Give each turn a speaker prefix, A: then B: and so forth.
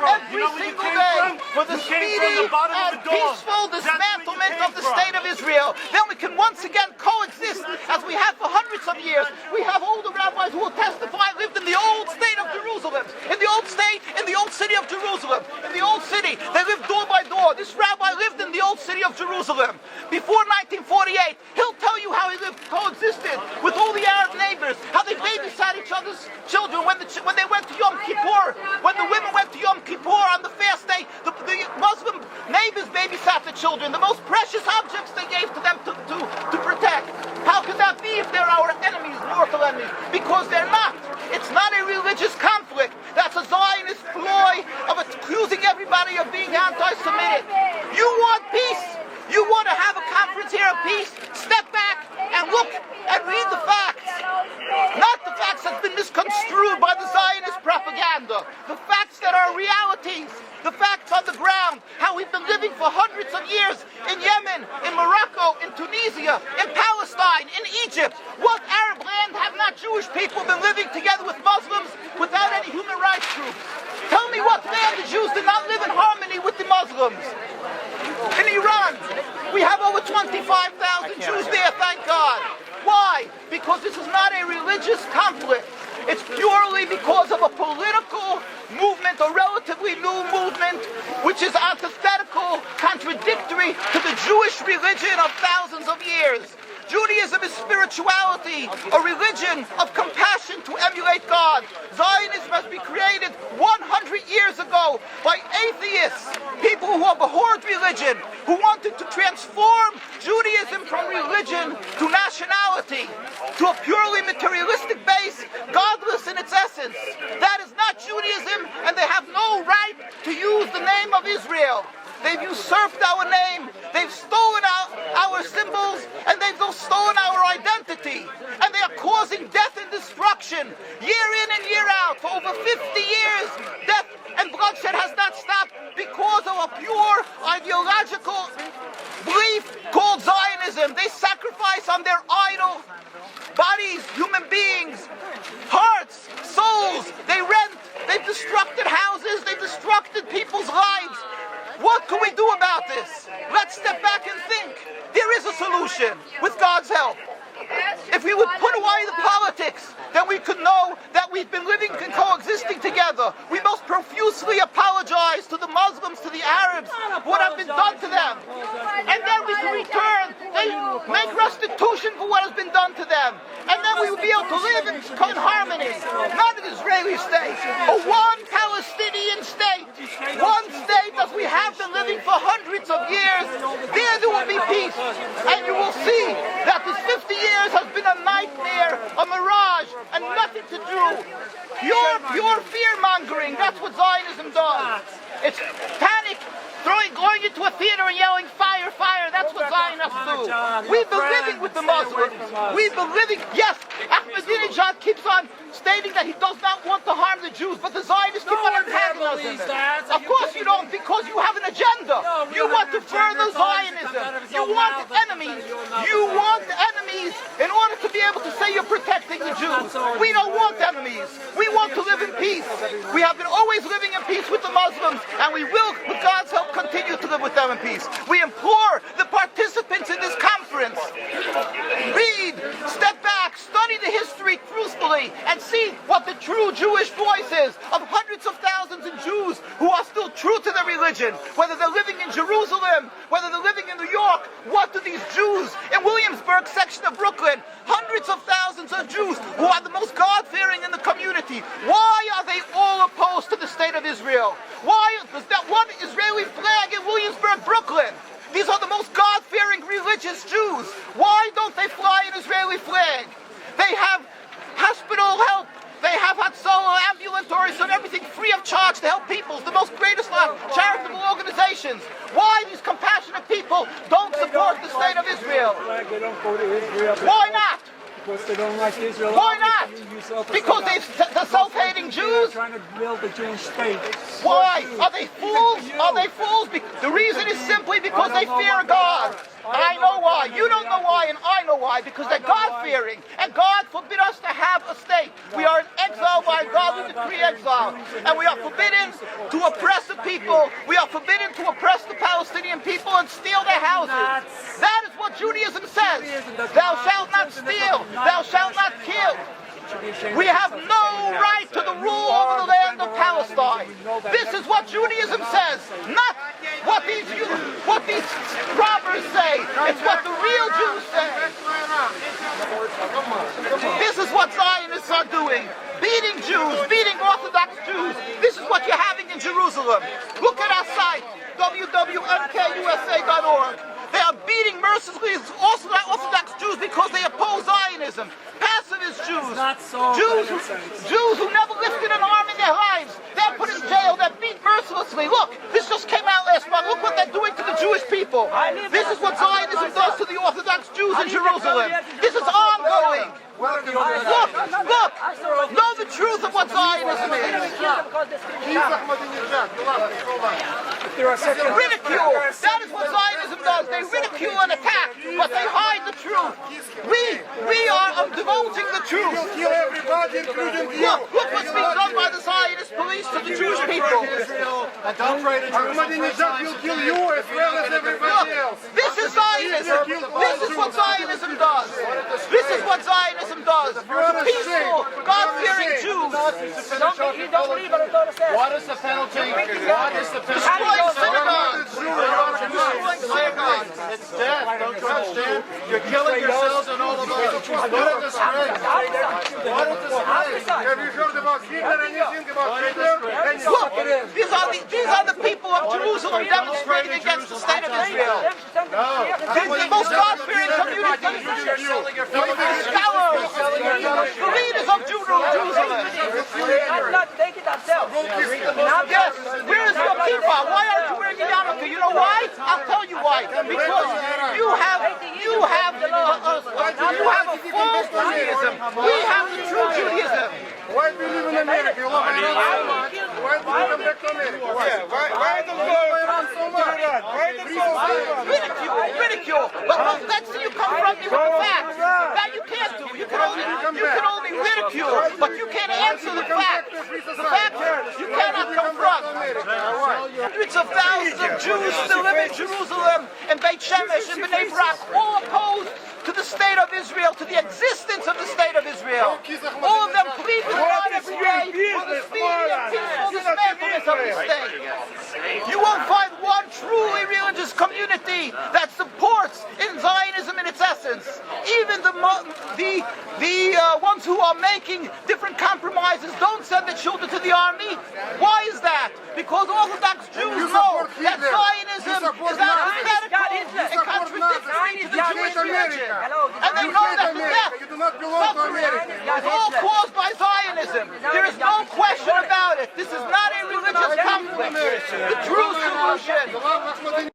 A: every single day for the speedy and peaceful dismantlement of the state of Israel. Then we can once again coexist as we have for hundreds of years. We have older rabbis who will testify lived in the old state of Jerusalem, in the old state, in the old city of Jerusalem, in the old city. They lived door by door. This rabbi lived in the old city of Jerusalem. Before 1948, he'll tell you how he lived, coexisted with all the Arab neighbors, how they babysat each other's children when they went to Yom Kippur. When the women went to Yom Kippur on the fast day, the Muslim neighbors babysat the children, the most precious objects they gave to them to protect. How could that be if they're our enemies, mortal enemies? Because they're not. It's not a religious conflict. That's a Zionist ploy of accusing everybody of being anti-Semitic. You want peace? You want to have a conference here of peace? Step back and look and read the facts. Not the facts that's been misconstrued by the Zionist propaganda. The facts that are realities. The facts on the ground. How we've been living for hundreds of years in Yemen, in Morocco, in Tunisia, in Palestine, in Egypt. What Arab land have not Jewish people been living together with Muslims without any human rights groups? Tell me what land the Jews did not live in harmony with the Muslims. In Iran, we have over 25,000 Jews there, thank God. Why? Because this is not a religious conflict. It's purely because of a political movement, a relatively new movement, which is antithetical, contradictory to the Jewish religion of thousands of years. Judaism is spirituality, a religion of compassion to emulate God. Zionism has been created 100 years ago by atheists, people who abhorred religion, who wanted to transform Judaism from religion to nationality, to a purely materialistic base, godless in its essence. That is not Judaism, and they have no right to use the name of Israel. They've usurped our name, they've stolen our symbols, and they've stolen our identity. And they are causing death and destruction, year in and year out. For over 50 years, death and bloodshed has not stopped because of a pure ideological belief called Zionism. They sacrifice on their idol bodies, human beings, hearts, souls. They rent, they've destructed houses, they've destructed people's lives. What can we do about this? Let's step back and think. There is a solution with God's help. If we would put away the politics, then we could know that we've been living and coexisting together. We most profusely apologize to the Muslims, to the Arabs, what has been done to them. And then we can return, they make restitution for what has been done to them. And then we will be able to live in harmony. Not an Israeli state, a one Palestinian state. One state as we have been living for hundreds of years. There will be peace. And you will see that this 50 years has been a nightmare, a mirage, and nothing to do. Pure fear-mongering. That's what Zionism does. It's panic, going into a theater and yelling, fire, fire. That's what Zionists do. We've been living with the Muslims. We've been living, yes, Ahmadinejad keeps on stating that he does not want to harm the Jews, but the Zionists keep on antagonizing him. Of course you don't, because you have an agenda. You want to further Zionism. You want enemies. You want enemies in order to be able to say you're protecting the Jews. We don't want enemies. We want to live in peace. We have been always living in peace with the Muslims, and we will, with God's help, continue to live with them in peace. We implore the participants in this conference, read, step back, study the history truthfully, and see what the true Jewish voice is of hundreds of thousands of Jews who are still true to their religion, whether they're living in Jerusalem, whether they're living in New York. What do these Jews in Williamsburg section of Brooklyn, hundreds of thousands of Jews who are the most God-fearing in the community, why are they all opposed to the state of Israel? Why is that one Israeli flag in Williamsburg, Brooklyn? These are the most God-fearing religious Jews. Why don't they fly an Israeli flag? They have hospital help. They have Hatzalah, ambulatories, and everything free of charge to help people. It's the most greatest charitable organizations. Why these compassionate people don't support the state of Israel? Why not?
B: Because they don't like Israel.
A: Why not? Because they're self-hating Jews?
B: They're trying to build a Jewish state.
A: Why? Are they fools? Are they fools? The reason is simply because they fear God. I know why. You don't know why, and I know why. Because they're God-fearing, and God forbid us to have a state. We are in exile by God. We decree exile, and we are forbidden to oppress the people. We are forbidden to oppress the Palestinian people and steal their houses. That is what Judaism says. Thou shalt not steal. Thou shalt not kill. We have no right to the rule over the land of Palestine. This is what Judaism says, not what these robbers say. It's what the real Jews say. This is what Zionists are doing. Beating Jews, beating Orthodox Jews. This is what you're having in Jerusalem. Look at our site, www.mkusa.org. They are beating mercilessly Orthodox Jews because they oppose Zionism. Pacifist Jews. Jews who never lifted an arm in their lives. They're put in jail. They're beat mercilessly. Look, this just came out last month. Look what they're doing to the Jewish people. This is what Zionism does to the Orthodox Jews in Jerusalem. This is ongoing. Look, know the truth of what Zionism is. Ridicule. That is what Zionism does. They ridicule and attack, but they hide the truth. We are divulging the truth. Look what's being done by the Zionist police to the Jewish people.
C: Ahmadinejad will kill you as well as everybody else.
A: This is Zionism. This is what Zionism does. This is what Zionism does. Peaceful, God-fearing Jews.
D: What is the penalty?
A: Destroying synagogues.
D: It's death. Don't you understand? You're killing yourselves and all of us. What a disgrace. What a disgrace.
C: Have you heard about Hitler? Anything about Hitler?
A: Look, these are the people of Jerusalem demonstrating against the state of Israel. This is the most God-fearing community. The scholars, the leaders of Jerusalem. Yes, where is your kippah? Why aren't you wearing a yarmulke? You know why? I'll tell you why. Because you have a false Judaism. We have the true Judaism.
C: Why do you live in America? You love Iran so much. Why do you come back to America? Why do you love Iran so much?
A: Ridicule. But let's see you confront me with the facts. That you can't do. You can only ridicule, but you can't answer the facts. The facts you cannot confront. Hundreds of thousands of Jews still live in Jerusalem and Beit Shemesh and Bnei Brak, all opposed to the state of Israel, to the existence of the state of Israel. All of them plead with God every day for the speedy and peaceful dismantlement of the state. You won't find one truly religious community that supports in Zionism in its essence. Even the ones who are making different compromises don't send their children to the army. Why is that? Because Orthodox Jews know that Zionism is antithetical and contradictory to the Jewish religion. And they know that the death, suffering, is all caused by Zionism. There is no question about it. This is not a religious conflict. The true solution